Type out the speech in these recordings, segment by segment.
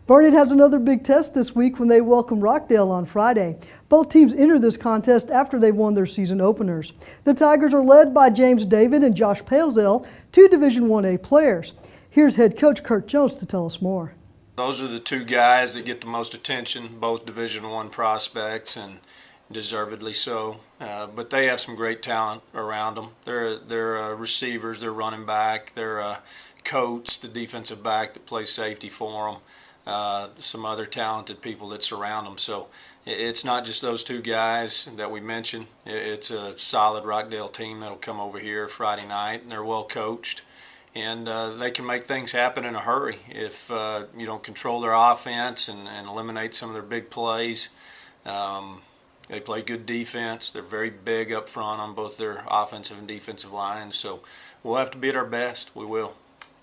Burnet has another big test this week when they welcome Rockdale on Friday. Both teams enter this contest after they won their season openers. The Tigers are led by James David and Josh Pelzel, two Division I-A players. Here's head coach Kurt Jones to tell us more. Those are the two guys that get the most attention, both Division I prospects, and deservedly so. But they have some great talent around them. They're receivers, they're running back, they're coach, the defensive back that plays safety for them, some other talented people that surround them. So it's not just those two guys that we mentioned. It's a solid Rockdale team that'll come over here Friday night, and they're well coached. And they can make things happen in a hurry if you don't control their offense and eliminate some of their big plays. They play good defense. They're very big up front on both their offensive and defensive lines. So we'll have to be at our best. We will.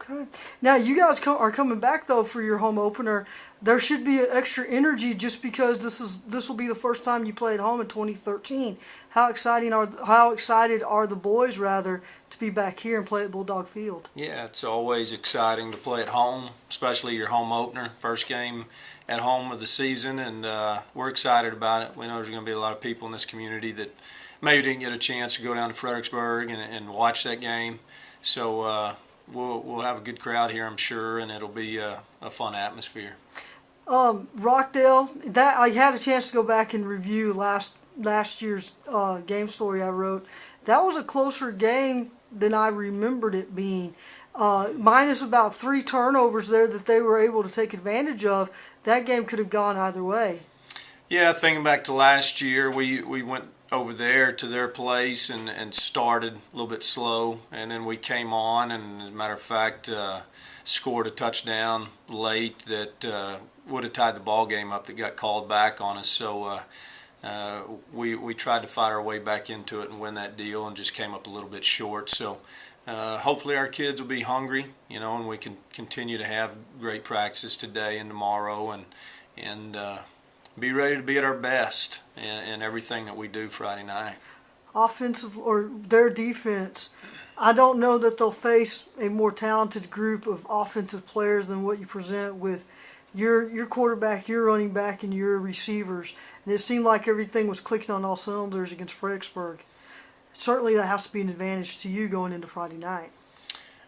Okay. Now, you guys are coming back, though, for your home opener. There should be extra energy just because this will be the first time you play at home in 2013. How excited are the boys, rather, to be back here and play at Bulldog Field? Yeah, it's always exciting to play at home, especially your home opener, first game at home of the season, and we're excited about it. We know there's going to be a lot of people in this community that maybe didn't get a chance to go down to Fredericksburg and watch that game. So we'll have a good crowd here, I'm sure, and it'll be a fun atmosphere. Rockdale, I had a chance to go back and review last year's game story I wrote. That was a closer game than I remembered it being. Minus about 3 turnovers there that they were able to take advantage of, that game could have gone either way. Yeah, thinking back to last year, we went over there to their place and started a little bit slow, and then we came on and, as a matter of fact, scored a touchdown late that would have tied the ball game up that got called back on us. So we tried to fight our way back into it and win that deal and just came up a little bit short. So hopefully our kids will be hungry, and we can continue to have great practices today and tomorrow and be ready to be at our best in everything that we do Friday night. Offensive or their defense, I don't know that they'll face a more talented group of offensive players than what you present with your quarterback, your running back, and your receivers. And it seemed like everything was clicking on all cylinders against Fredericksburg. Certainly that has to be an advantage to you going into Friday night.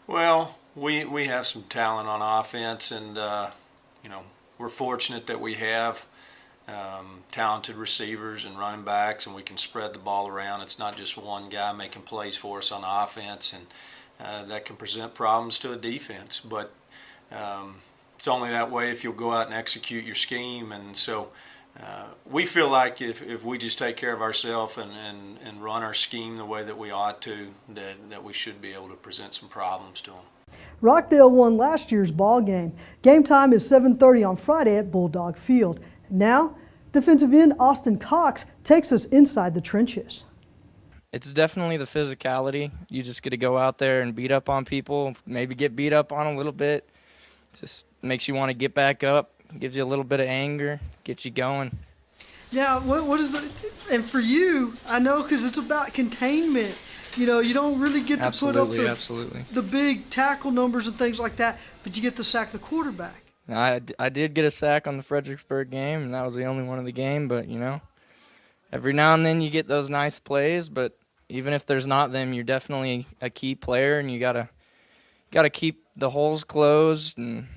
Well, we have some talent on offense, and we're fortunate that we have talented receivers and running backs, and we can spread the ball around. It's not just one guy making plays for us on offense, and that can present problems to a defense. But it's only that way if you'll go out and execute your scheme. And so we feel like if we just take care of ourselves and run our scheme the way that we ought to, that we should be able to present some problems to them. Rockdale won last year's ball game. Game time is 7:30 on Friday at Bulldog Field. Now, defensive end Austin Cox takes us inside the trenches. It's definitely the physicality. You just get to go out there and beat up on people, maybe get beat up on a little bit. It just makes you want to get back up, gives you a little bit of anger, gets you going. Yeah, what is and for you, I know because it's about containment. You don't really get to put up the big tackle numbers and things like that, but you get to sack the quarterback. I did get a sack on the Fredericksburg game, and that was the only one of the game. But, every now and then you get those nice plays. But even if there's not them, you're definitely a key player, and you gotta keep the holes closed, and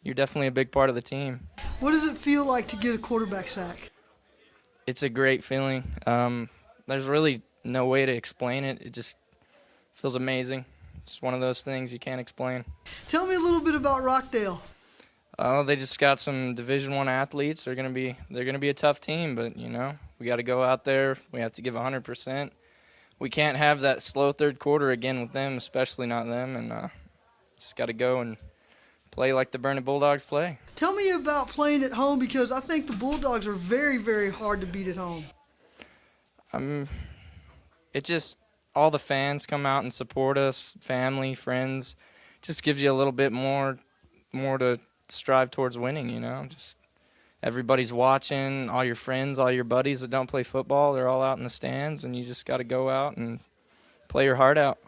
you're definitely a big part of the team. What does it feel like to get a quarterback sack? It's a great feeling. There's really no way to explain it. It just feels amazing. It's one of those things you can't explain. Tell me a little bit about Rockdale. Oh, they just got some Division I athletes. They're gonna be a tough team, but we got to go out there. We have to give 100%. We can't have that slow third quarter again with them, especially not them. And just got to go and play like the Burnet Bulldogs play. Tell me about playing at home, because I think the Bulldogs are very, very hard to beat at home. It just all the fans come out and support us, family, friends. Just gives you a little bit more to strive towards winning, Just everybody's watching, all your friends, all your buddies that don't play football, they're all out in the stands, and you just got to go out and play your heart out.